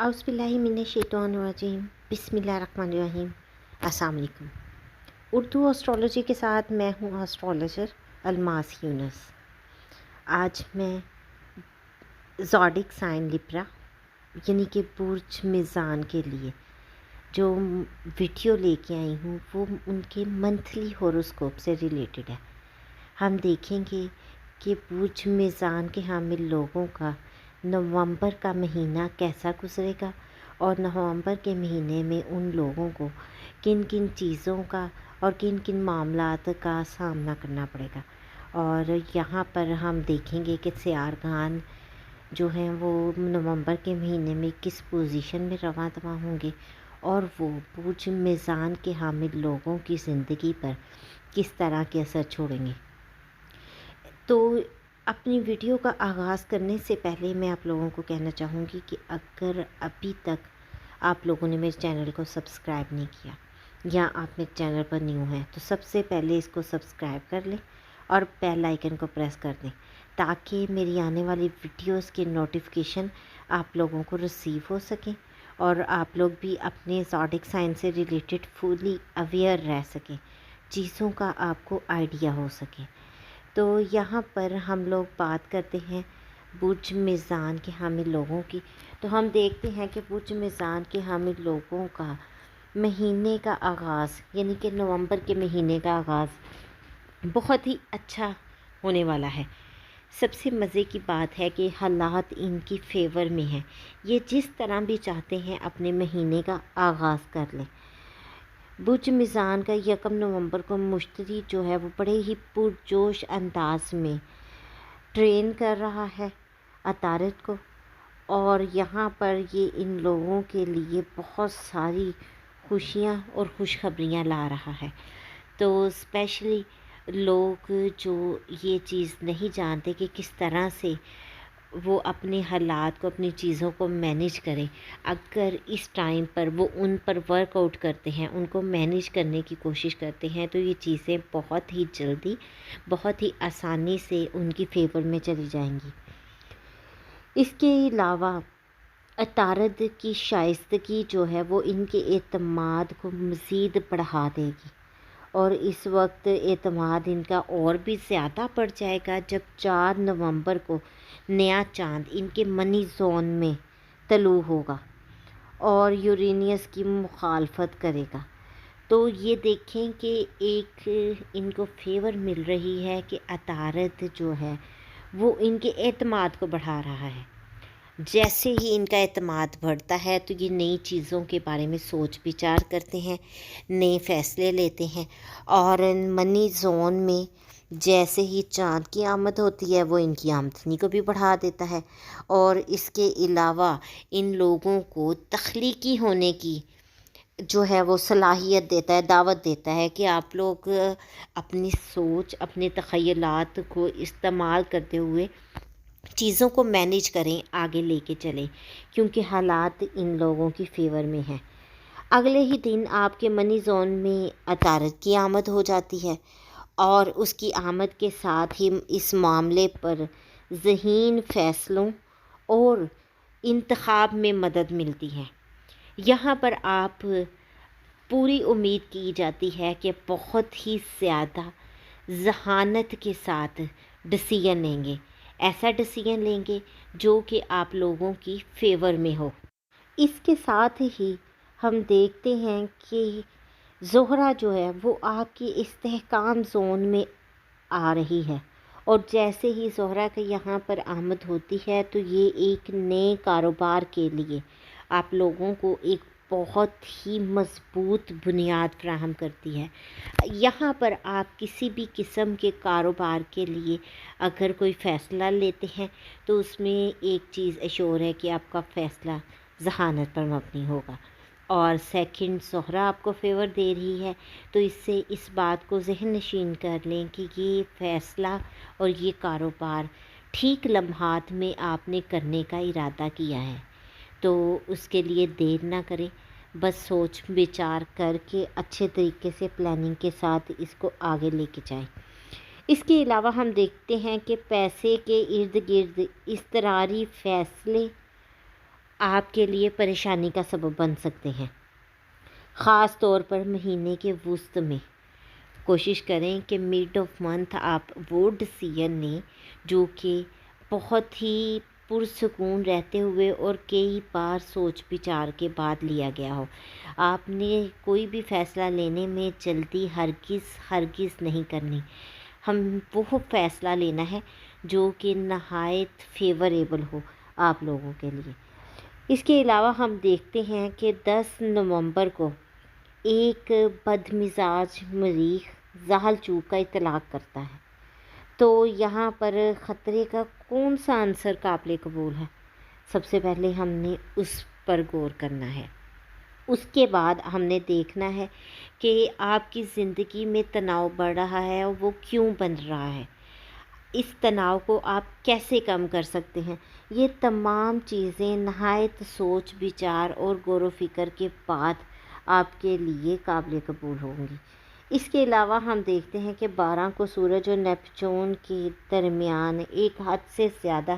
औज़ बिल्लाहि मिनश शैतानिर रजीम बिस्मिल्लाहिर्रहमानिर्रहीम। अस्सलाम वालेकुम। उर्दू एस्ट्रोलॉजी के साथ मैं हूँ एस्ट्रोलॉजर अलमास यूनुस। आज मैं ज़ोडिक साइन लिब्रा यानी कि बुर्ज मीज़ान के लिए जो वीडियो लेके आई हूँ वो उनके मंथली हॉरोस्कोप से रिलेटेड है। हम देखेंगे कि बुर्ज मीज़ान के हामिल लोगों का नवंबर का महीना कैसा गुजरेगा और नवंबर के महीने में उन लोगों को किन किन चीज़ों का और किन किन मामलात का सामना करना पड़ेगा। और यहाँ पर हम देखेंगे कि सियार खान जो हैं वो नवंबर के महीने में किस पोजीशन में रवां दवा होंगे और वो बुर्ज मीज़ान के हामिल लोगों की ज़िंदगी पर किस तरह के असर छोड़ेंगे। तो अपनी वीडियो का आगाज़ करने से पहले मैं आप लोगों को कहना चाहूँगी कि अगर अभी तक आप लोगों ने मेरे चैनल को सब्सक्राइब नहीं किया या आप मेरे चैनल पर न्यू हैं तो सबसे पहले इसको सब्सक्राइब कर लें और बेल आइकन को प्रेस कर दें ताकि मेरी आने वाली वीडियोस के नोटिफिकेशन आप लोगों को रिसीव हो सकें और आप लोग भी अपने ज़ोडिक साइन से रिलेटेड फुली अवेयर रह सकें, चीज़ों का आपको आइडिया हो सके। तो यहाँ पर हम लोग बात करते हैं बुर्ज मीज़ान के हामिल लोगों की। तो हम देखते हैं कि बुर्ज मीज़ान के हामिल लोगों का महीने का आगाज़ यानी कि नवंबर के महीने का आगाज़ बहुत ही अच्छा होने वाला है। सबसे मज़े की बात है कि हालात इनकी फेवर में हैं। ये जिस तरह भी चाहते हैं अपने महीने का आगाज़ कर लें। बुर्ज मीज़ान का 1 नवंबर को मुश्तरी जो है वो बड़े ही पुरजोश अंदाज में ट्रेन कर रहा है अतारद को और यहाँ पर ये इन लोगों के लिए बहुत सारी खुशियाँ और खुशखबरियाँ ला रहा है। तो स्पेशली लोग जो ये चीज़ नहीं जानते कि किस तरह से वो अपने हालात को अपनी चीज़ों को मैनेज करें, अगर इस टाइम पर वो उन पर वर्कआउट करते हैं, उनको मैनेज करने की कोशिश करते हैं तो ये चीज़ें बहुत ही जल्दी बहुत ही आसानी से उनकी फेवर में चली जाएंगी। इसके अलावा अतारद की शाइस्तगी जो है वो इनके एतमाद को मज़ीद बढ़ा देगी और इस वक्त एतमाद इनका और भी ज़्यादा बढ़ जाएगा जब 4 नवंबर को नया चांद इनके मनी जोन में तलू होगा और यूरेनियस की मुखालफत करेगा। तो ये देखें कि एक इनको फेवर मिल रही है कि अतारद जो है वो इनके एतमाद को बढ़ा रहा है। जैसे ही इनका एतमाद बढ़ता है तो ये नई चीज़ों के बारे में सोच विचार करते हैं, नए फ़ैसले लेते हैं और मनी जोन में जैसे ही चाँद की आमद होती है वो इनकी आमदनी को भी बढ़ा देता है और इसके अलावा इन लोगों को तख्लीकी होने की जो है वो सलाहियत देता है, दावत देता है कि आप लोग अपनी सोच, अपने तख़य्युलात को इस्तेमाल करते हुए चीज़ों को मैनेज करें, आगे लेके चलें क्योंकि हालात इन लोगों की फेवर में हैं। अगले ही दिन आपके मनी जोन में अतारद की आमद हो जाती है और उसकी आमद के साथ ही इस मामले पर ज़हीन फ़ैसलों और इंतखाब में मदद मिलती है। यहाँ पर आप पूरी उम्मीद की जाती है कि बहुत ही ज़्यादा ज़हानत के साथ डिसीजन लेंगे, ऐसा डिसीजन लेंगे जो कि आप लोगों की फेवर में हो। इसके साथ ही हम देखते हैं कि ज़ोहरा जो है वो आपकी इस्तेहकाम ज़ोन में आ रही है और जैसे ही ज़ोहरा के यहाँ पर आमद होती है तो ये एक नए कारोबार के लिए आप लोगों को एक बहुत ही मज़बूत बुनियाद फ़राहम करती है। यहाँ पर आप किसी भी किस्म के कारोबार के लिए अगर कोई फ़ैसला लेते हैं तो उसमें एक चीज़ एश्योर है कि आपका फ़ैसला ज़हानत पर मबनी होगा और सेकंड ज़ोहरा आपको फेवर दे रही है तो इससे इस बात को ज़हन नशीन कर लें कि ये फ़ैसला और ये कारोबार ठीक लम्हात में आपने करने का इरादा किया है तो उसके लिए देर ना करें, बस सोच विचार करके अच्छे तरीके से प्लानिंग के साथ इसको आगे लेके जाएं। इसके अलावा हम देखते हैं कि पैसे के इर्द गिर्द इज़्तिरारी फ़ैसले آپ کے لیے پریشانی کا سبب بن سکتے ہیں، خاص طور پر مہینے کے وسط میں۔ کوشش کریں کہ مڈ آف منتھ آپ وہ ڈیسیژن لیں جو کہ بہت ہی پرسکون رہتے ہوئے اور کئی بار سوچ بچار کے بعد لیا گیا ہو۔ آپ نے کوئی بھی فیصلہ لینے میں جلدی ہرگز نہیں کرنی۔ ہم وہ فیصلہ لینا ہے جو کہ نہایت فیوریبل ہو آپ لوگوں کے لیے۔ اس کے علاوہ ہم دیکھتے ہیں کہ 10 نومبر کو ایک بدمزاج مریخ زحل چوب کا اطلاق کرتا ہے، تو یہاں پر خطرے کا کون سا عنصر قابل قبول ہے؟ سب سے پہلے ہم نے اس پر غور کرنا ہے۔ اس کے بعد ہم نے دیکھنا ہے کہ آپ کی زندگی میں تناؤ بڑھ رہا ہے اور وہ کیوں بن رہا ہے، اس تناؤ کو آپ کیسے کم کر سکتے ہیں۔ یہ تمام چیزیں نہایت سوچ بچار اور غور و فکر کے بعد آپ کے لیے قابل قبول ہوں گی۔ اس کے علاوہ ہم دیکھتے ہیں کہ 12 کو سورج اور نیپچون کے درمیان ایک حد سے زیادہ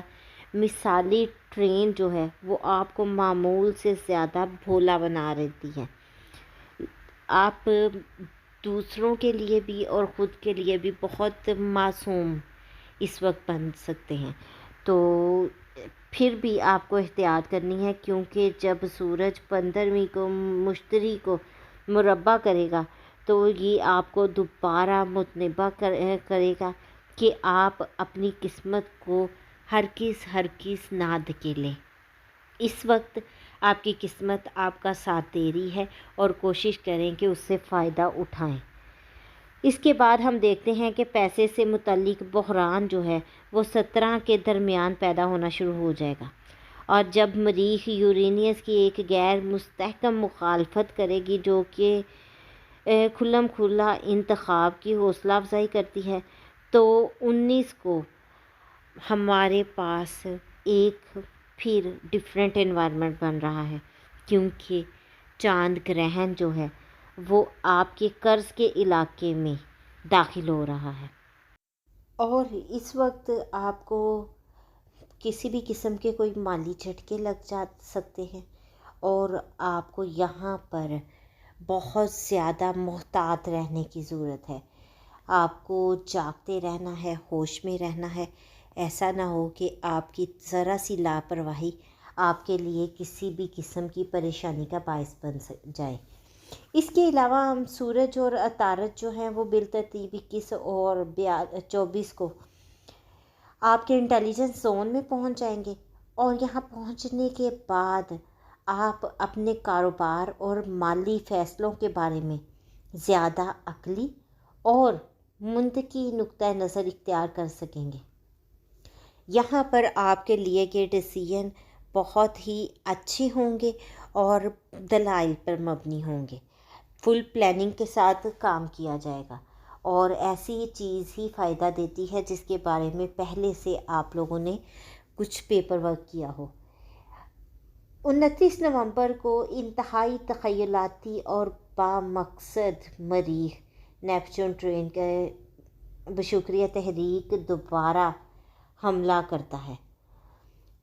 مثالی ٹرین جو ہے وہ آپ کو معمول سے زیادہ بھولا بنا رہتی ہے۔ آپ دوسروں کے لیے بھی اور خود کے لیے بھی بہت معصوم اس وقت بن سکتے ہیں، تو پھر بھی آپ کو احتیاط کرنی ہے، کیونکہ جب سورج 15ویں کو مشتری کو مربع کرے گا تو یہ آپ کو دوبارہ متنبہ کرے گا کہ آپ اپنی قسمت کو ہرگز نہ دھکیلیں۔ اس وقت آپ کی قسمت آپ کا ساتھ دے رہی ہے اور کوشش کریں کہ اس سے فائدہ اٹھائیں۔ اس کے بعد ہم دیکھتے ہیں کہ پیسے سے متعلق بحران جو ہے وہ 17 کے درمیان پیدا ہونا شروع ہو جائے گا، اور جب مریخ یورینس کی ایک غیر مستحکم مخالفت کرے گی جو کہ کھلم کھلا انتخاب کی حوصلہ افزائی کرتی ہے، تو 19 کو ہمارے پاس ایک پھر ڈیفرنٹ انوائرمنٹ بن رہا ہے، کیونکہ چاند گرہن جو ہے وہ آپ کے قرض کے علاقے میں داخل ہو رہا ہے، اور اس وقت آپ کو کسی بھی قسم کے کوئی مالی جھٹکے لگ جا سکتے ہیں، اور آپ کو یہاں پر بہت زیادہ محتاط رہنے کی ضرورت ہے۔ آپ کو جاگتے رہنا ہے، ہوش میں رہنا ہے، ایسا نہ ہو کہ آپ کی ذرا سی لاپرواہی آپ کے لیے کسی بھی قسم کی پریشانی کا باعث بن جائے۔ اس کے علاوہ ہم سورج اور عطارد جو ہیں وہ بالترتیب 21 اور 24 کو آپ کے انٹیلیجنس زون میں پہنچ جائیں گے، اور یہاں پہنچنے کے بعد آپ اپنے کاروبار اور مالی فیصلوں کے بارے میں زیادہ عقلی اور منطقی نقطہ نظر اختیار کر سکیں گے۔ یہاں پر آپ کے لیے کے ڈیسیژن بہت ہی اچھے ہوں گے اور دلائل پر مبنی ہوں گے۔ فل پلاننگ کے ساتھ کام کیا جائے گا، اور ایسی چیز ہی فائدہ دیتی ہے جس کے بارے میں پہلے سے آپ لوگوں نے کچھ پیپر ورک کیا ہو۔ 29 نومبر کو انتہائی تخیلاتی اور بامقصد مریخ نیپچون ٹرین کے بشکریہ تحریک دوبارہ حملہ کرتا ہے،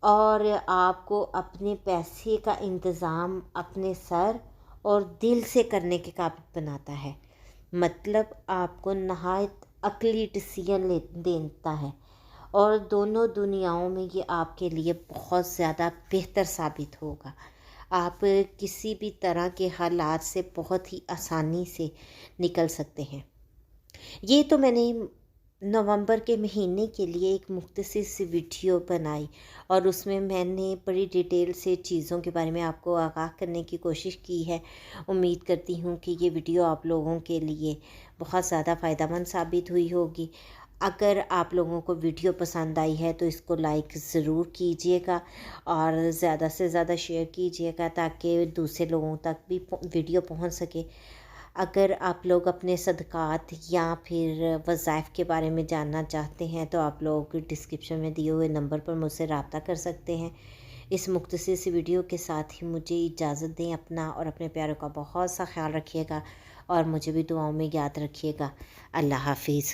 اور آپ کو اپنے پیسے کا انتظام اپنے سر اور دل سے کرنے کے قابل بناتا ہے، مطلب آپ کو نہایت عقلی ڈیسیژن دیتا ہے، اور دونوں دنیاؤں میں یہ آپ کے لیے بہت زیادہ بہتر ثابت ہوگا۔ آپ کسی بھی طرح کے حالات سے بہت ہی آسانی سے نکل سکتے ہیں۔ یہ تو میں نے نومبر کے مہینے کے لیے ایک مختصر سی ویڈیو بنائی، اور اس میں نے بڑی ڈیٹیل سے چیزوں کے بارے میں آپ کو آگاہ کرنے کی کوشش کی ہے۔ امید کرتی ہوں کہ یہ ویڈیو آپ لوگوں کے لیے بہت زیادہ فائدہ مند ثابت ہوئی ہوگی۔ اگر آپ لوگوں کو ویڈیو پسند آئی ہے تو اس کو لائک ضرور کیجیے گا، اور زیادہ سے زیادہ شیئر کیجیے گا تاکہ دوسرے لوگوں تک بھی ویڈیو پہنچ سکے۔ اگر آپ لوگ اپنے صدقات یا پھر وظائف کے بارے میں جاننا چاہتے ہیں تو آپ لوگ ڈسکرپشن میں دیے ہوئے نمبر پر مجھ سے رابطہ کر سکتے ہیں۔ اس مختصر سی ویڈیو کے ساتھ ہی مجھے اجازت دیں۔ اپنا اور اپنے پیاروں کا بہت سا خیال رکھیے گا، اور مجھے بھی دعاؤں میں یاد رکھیے گا۔ اللہ حافظ۔